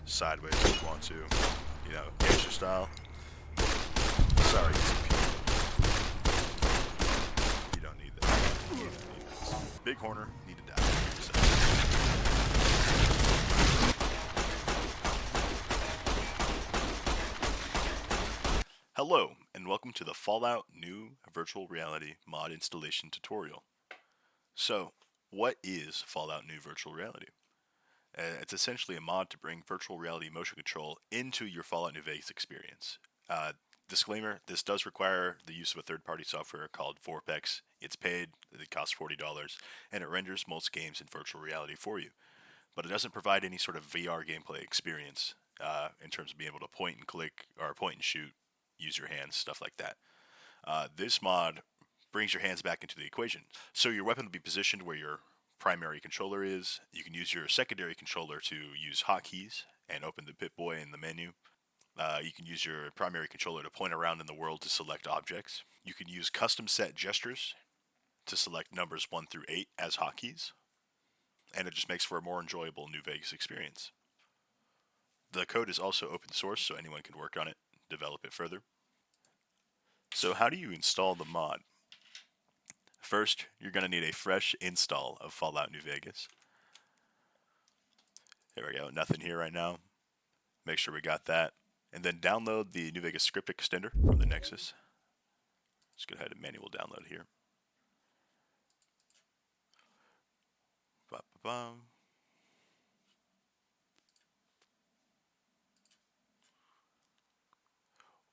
sideways if you want to, gangster style. Sorry, you don't need that. You don't need this. Big Horner, need to die. Hello, and welcome to the Fallout New Virtual Reality mod installation tutorial. So, what is Fallout New Virtual Reality? It's essentially a mod to bring virtual reality motion control into your Fallout New Vegas experience. Disclaimer, this does require the use of a third-party software called VorpX. It's paid, it costs $40, and it renders most games in virtual reality for you. But it doesn't provide any sort of VR gameplay experience in terms of being able to point and click, or point and shoot, use your hands, stuff like that. This mod brings your hands back into the equation. So your weapon will be positioned where your primary controller is. You can use your secondary controller to use hotkeys and open the Pip-Boy in the menu. You can use your primary controller to point around in the world to select objects. You can use custom set gestures to select numbers 1 through 8 as hotkeys. And it just makes for a more enjoyable New Vegas experience. The code is also open source, so anyone can work on it, develop it further. So how do you install the mod? First, you're going to need a fresh install of Fallout New Vegas. There we go, nothing here right now. Make sure we got that. And then download the New Vegas script extender from the Nexus. Let's go ahead and manual download here. Ba-ba-bum.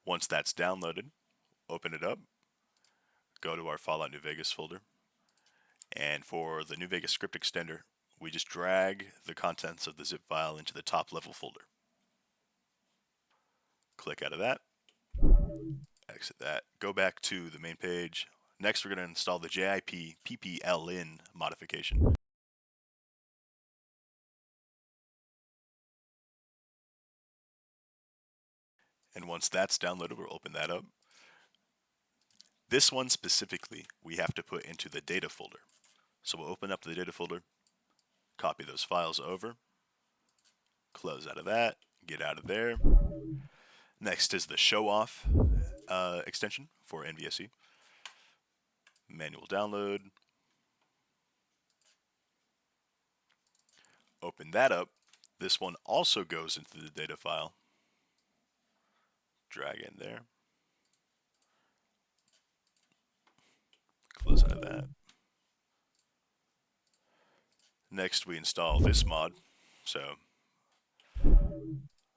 Once that's downloaded, open it up. Go to our Fallout New Vegas folder. And for the New Vegas script extender, we just drag the contents of the zip file into the top level folder. Click out of that. Exit that. Go back to the main page. Next, we're going to install the JIP PPLN modification. And once that's downloaded, we'll open that up. This one specifically, we have to put into the data folder. So we'll open up the data folder, copy those files over, close out of that, get out of there. Next is the show off extension for NVSC. Manual download. Open that up. This one also goes into the data file. Drag in there. Close out of that. Next, we install this mod. So,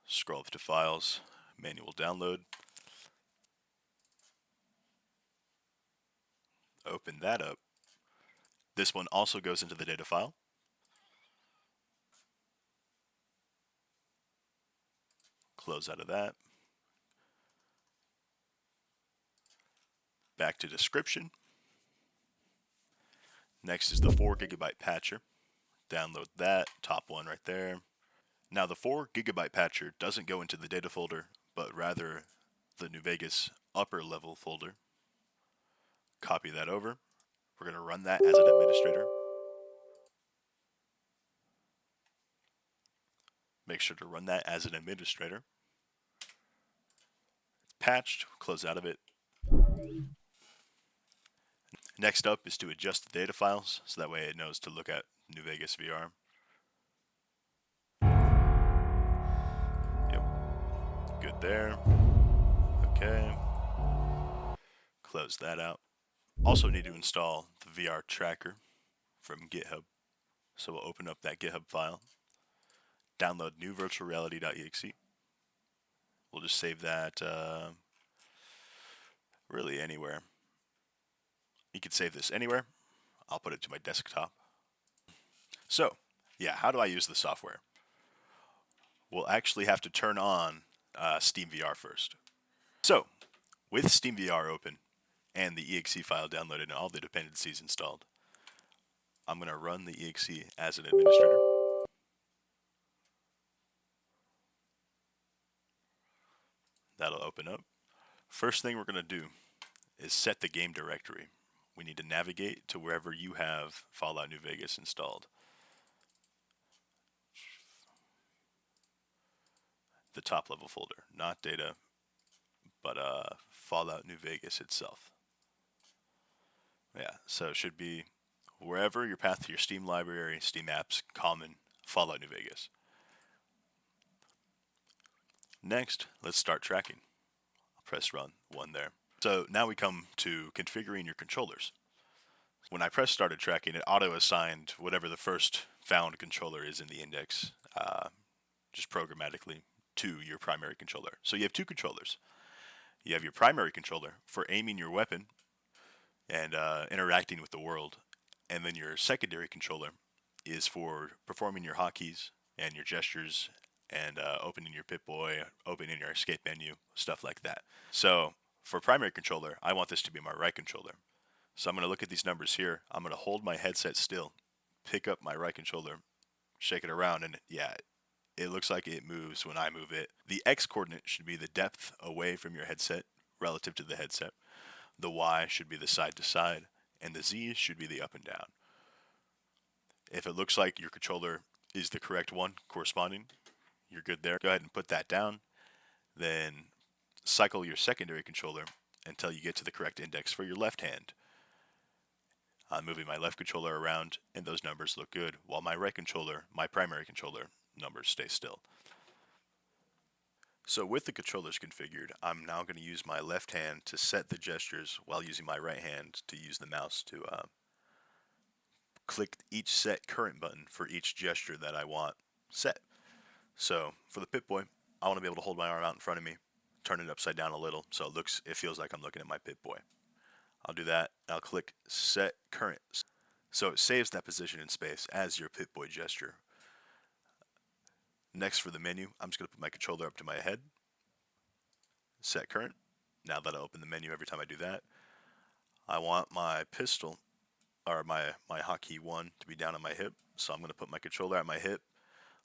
scroll up to Files, Manual Download. Open that up. This one also goes into the data file. Close out of that. Back to description. Next is the 4 GB patcher. Download that, top one right there. Now the 4 GB patcher doesn't go into the data folder, but rather the New Vegas upper level folder. Copy that over. We're going to run that as an administrator. Make sure to run that as an administrator. It's patched, close out of it. Next up is to adjust the data files, so that way it knows to look at New Vegas VR. Yep, good there. Okay, close that out. Also need to install the VR tracker from GitHub. So we'll open up that GitHub file, download newvirtualreality.exe. We'll just save that really anywhere. You can save this anywhere. I'll put it to my desktop. So, yeah, how do I use the software? We'll actually have to turn on Steam VR first. So, with Steam VR open and the exe file downloaded and all the dependencies installed, I'm going to run the exe as an administrator. That'll open up. First thing we're going to do is set the game directory. We need to navigate to wherever you have Fallout New Vegas installed. the top level folder, not data, but Fallout New Vegas itself. Yeah, so it should be wherever your path to your Steam library, Steam apps, common, Fallout New Vegas. Next, let's start tracking. I'll press run 1 there. So now we come to configuring your controllers. When I press started tracking, it auto-assigned whatever the first found controller is in the index, just programmatically, to your primary controller. So you have two controllers. You have your primary controller for aiming your weapon and interacting with the world, and then your secondary controller is for performing your hotkeys and your gestures and opening your Pip-Boy, opening your escape menu, stuff like that. So for primary controller, I want this to be my right controller. So I'm going to look at these numbers here. I'm going to hold my headset still, pick up my right controller, shake it around, and yeah, it looks like it moves when I move it. The X coordinate should be the depth away from your headset relative to the headset. The Y should be the side to side, and the Z should be the up and down. If it looks like your controller is the correct one corresponding, you're good there. Go ahead and put that down. Then cycle your secondary controller until you get to the correct index for your left hand. I'm moving my left controller around, and those numbers look good, while my right controller, my primary controller, numbers stay still. So with the controllers configured, I'm now going to use my left hand to set the gestures while using my right hand to use the mouse to click each set current button for each gesture that I want set. So for the Pip-Boy, I want to be able to hold my arm out in front of me, turn it upside down a little so it feels like I'm looking at my Pip-Boy. I'll do that. I'll click set current. So it saves that position in space as your Pip-Boy gesture. Next for the menu, I'm just going to put my controller up to my head. Set current. Now that I open the menu every time I do that, I want my pistol, or my hotkey 1 to be down on my hip. So I'm going to put my controller at my hip,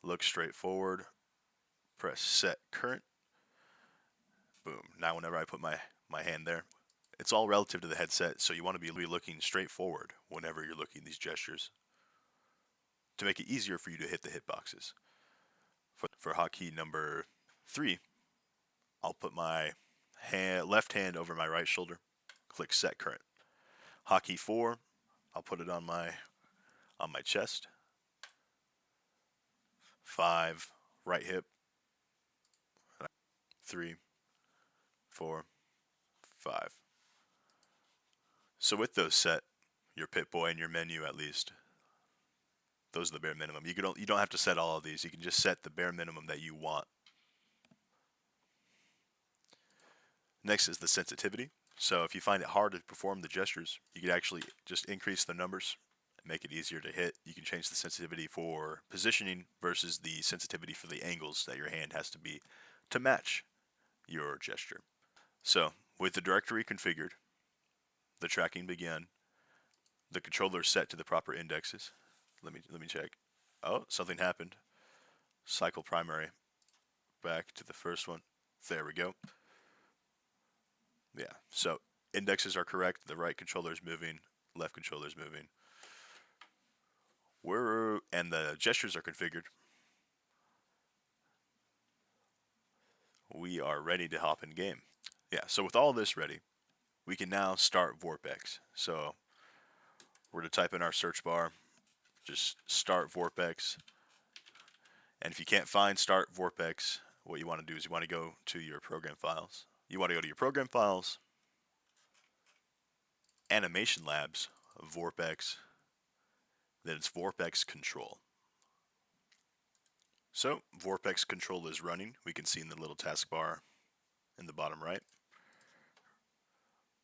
look straight forward, press set current. Boom. Now whenever I put my hand there, it's all relative to the headset, so you want to be looking straight forward whenever you're looking at these gestures to make it easier for you to hit the hitboxes. For hotkey number 3, I'll put my left hand over my right shoulder, click set current. Hotkey 4, I'll put it on my chest. 5, right hip. 3, 4, 5. So with those set, your Pip-Boy and your menu at least, those are the bare minimum. You don't have to set all of these. You can just set the bare minimum that you want. Next is the sensitivity. So if you find it hard to perform the gestures, you can actually just increase the numbers and make it easier to hit. You can change the sensitivity for positioning versus the sensitivity for the angles that your hand has to be to match your gesture. So with the directory configured, the tracking began, the controller set to the proper indexes. Let me check. Oh, something happened. Cycle primary back to the first one. There we go. Yeah, so indexes are correct. The right controller is moving, left controller is moving. And the gestures are configured. We are ready to hop in game. Yeah, so with all this ready, we can now start VorpX. So we're going to type in our search bar, just start VorpX. And if you can't find start VorpX, what you want to do is you want to go to your program files. You want to go to your program files, Animation Labs, VorpX, then it's VorpX Control. So VorpX Control is running. We can see in the little taskbar in the bottom right.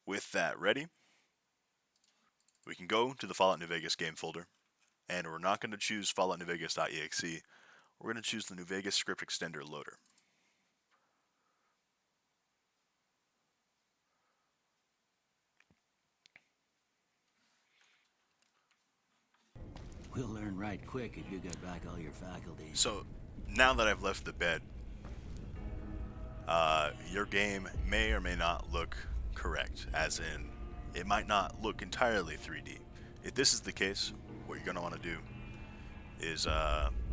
With that ready, we can go to the Fallout New Vegas game folder, and we're not going to choose Fallout New Vegas.exe. We're going to choose the New Vegas script extender loader. We'll learn right quick if you get back all your faculties. So now that I've left the bed, your game may or may not look correct, as in it might not look entirely 3D. If this is the case, what you're going to want to do is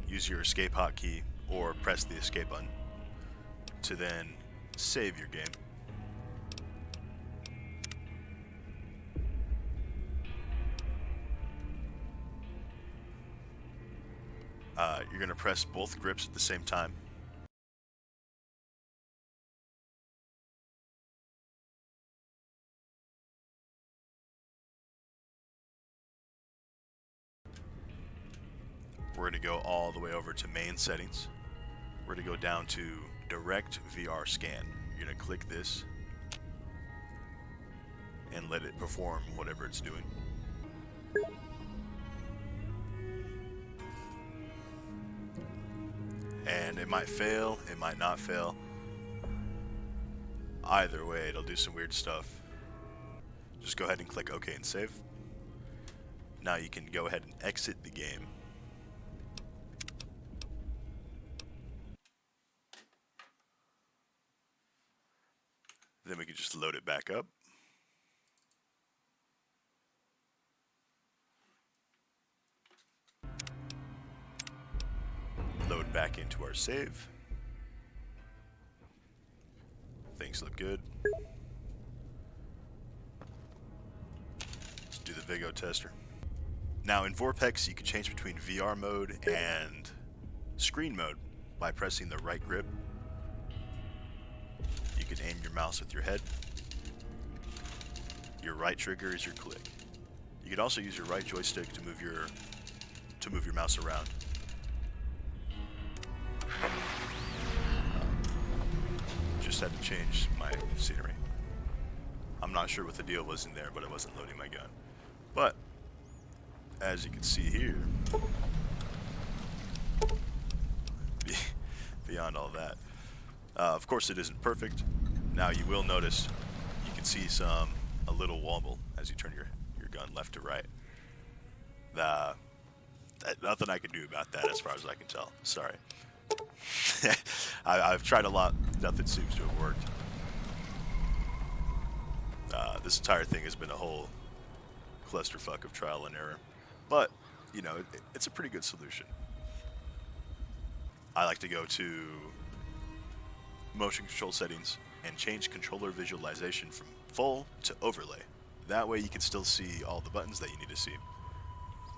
use your escape hotkey or press the escape button to then save your game. You're going to press both grips at the same time. We're going to go all the way over to main settings. We're going to go down to direct VR scan. You're going to click this and let it perform whatever it's doing. And it might fail, it might not fail. Either way, it'll do some weird stuff. Just go ahead and click OK and save. Now you can go ahead and exit the game. Then we can just load it back up. Load back into our save. Things look good. Let's do the Vigo tester. Now in VorpX, you can change between VR mode and screen mode by pressing the right grip. You can aim your mouse with your head. Your right trigger is your click. You can also use your right joystick to move your mouse around. Just had to change my scenery. I'm not sure what the deal was in there, but I wasn't loading my gun. But as you can see here, beyond all that, of course it isn't perfect. Now you will notice you can see a little wobble as you turn your gun left to right. Nothing I can do about that as far as I can tell. Sorry. I've tried a lot. Nothing seems to have worked. This entire thing has been a whole clusterfuck of trial and error. But, you know, it's a pretty good solution. I like to go to motion control settings and change controller visualization from full to overlay. That way you can still see all the buttons that you need to see.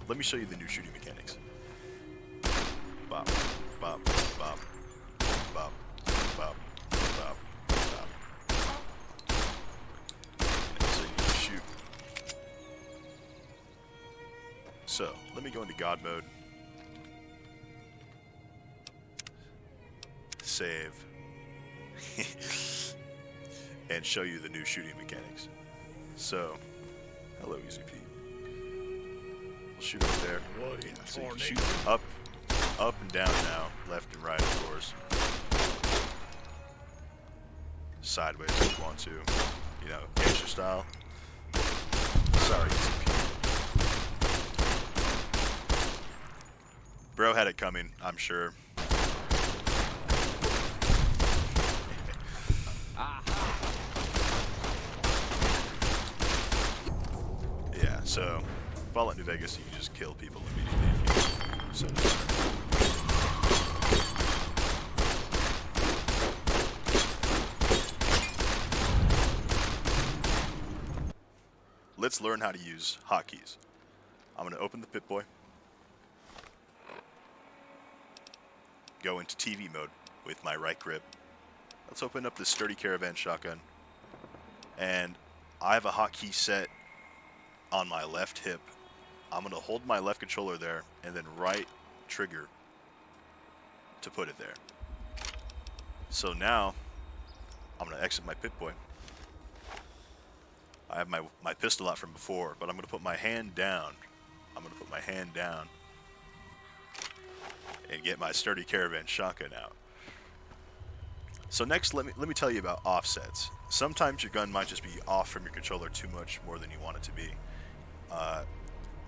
Let me show you the new shooting mechanics. Bop, bop, bop, bop, bop, bop, bop. And so you can shoot. So, let me go into God mode. Save. And show you the new shooting mechanics. So, hello Easy Pete. We'll shoot over there. Yeah, so you can shoot up and down now, left and right of course. Sideways if you want to. You know, gangster style. Sorry, Easy Pete. Bro had it coming, I'm sure. Yeah, so Fallout New Vegas, you can just kill people immediately if you so desire. Let's learn how to use hotkeys. I'm going to open the Pip-Boy. Go into TV mode with my right grip. Let's open up this sturdy caravan shotgun. And I have a hotkey set on my left hip. I'm going to hold my left controller there and then right trigger to put it there. So now I'm going to exit my Pip-Boy. I have my pistol out from before, but I'm going to put my hand down. I'm going to put my hand down and get my sturdy caravan shotgun out. So next, let me tell you about offsets. Sometimes your gun might just be off from your controller too much more than you want it to be.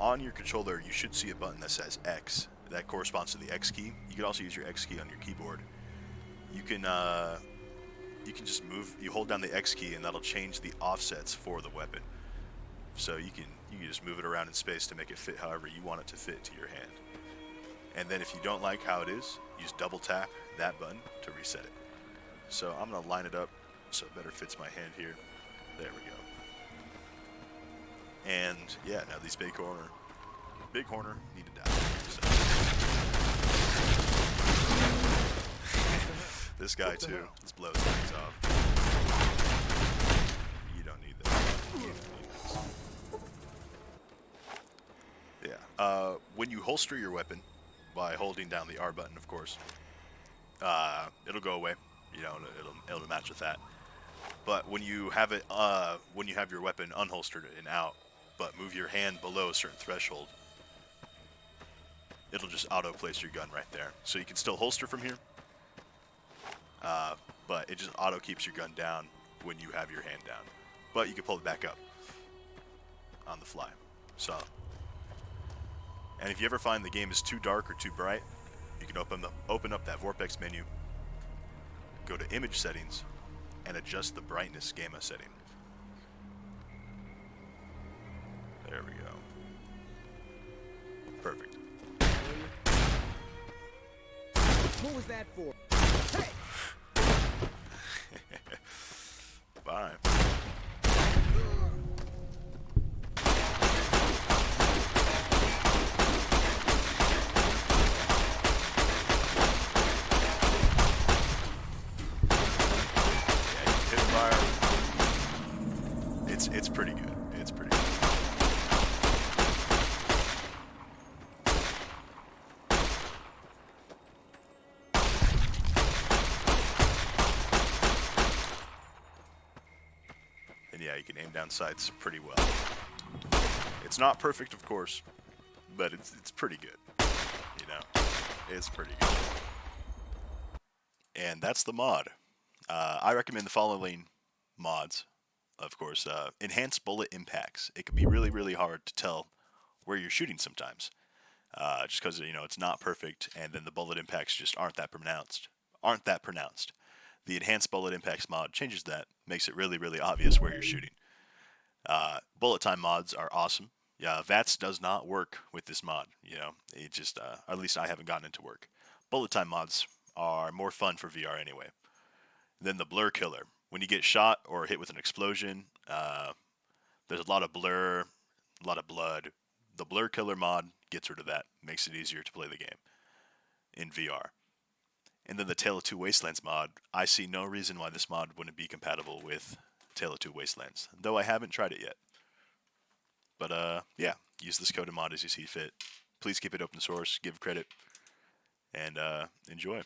On your controller, you should see a button that says X. That corresponds to the X key. You can also use your X key on your keyboard. You can just move. You hold down the X key, and that'll change the offsets for the weapon. So you can just move it around in space to make it fit however you want it to fit to your hand. And then if you don't like how it is, use double tap that button to reset it. So I'm going to line it up so it better fits my hand here. There we go. And yeah, now these big horner need to die. So. This guy too. Let's blow his things off. You don't need that. You don't need this. Yeah. When you holster your weapon by holding down the R button, of course, it'll go away. You know, it'll match with that. But when you have it, when you have your weapon unholstered and out, but move your hand below a certain threshold, it'll just auto-place your gun right there. So you can still holster from here, but it just auto-keeps your gun down when you have your hand down. But you can pull it back up on the fly. So, and if you ever find the game is too dark or too bright, you can open up that VorpX menu, go to Image Settings, and adjust the brightness gamma setting. There we go. Perfect. What was that for? Hey! Bye. Hip fire. It's pretty good. It's pretty good. And yeah, you can aim down sights pretty well. It's not perfect, of course, but it's pretty good. You know, it's pretty good. And that's the mod. I recommend the following mods. Of course, enhanced bullet impacts. It can be really, really hard to tell where you're shooting sometimes, just because it's not perfect, and then the bullet impacts just aren't that pronounced. The enhanced bullet impacts mod changes that, makes it really, really obvious where you're shooting. Bullet time mods are awesome. Yeah, VATS does not work with this mod. It just, at least I haven't gotten it to work. Bullet time mods are more fun for VR anyway. Then the blur killer. When you get shot or hit with an explosion, there's a lot of blur, a lot of blood. The blur killer mod gets rid of that, makes it easier to play the game in VR. And then the Tale of Two Wastelands mod, I see no reason why this mod wouldn't be compatible with Tale of Two Wastelands, though I haven't tried it yet. But yeah, use this code and mod as you see fit. Please keep it open source, give credit, and enjoy.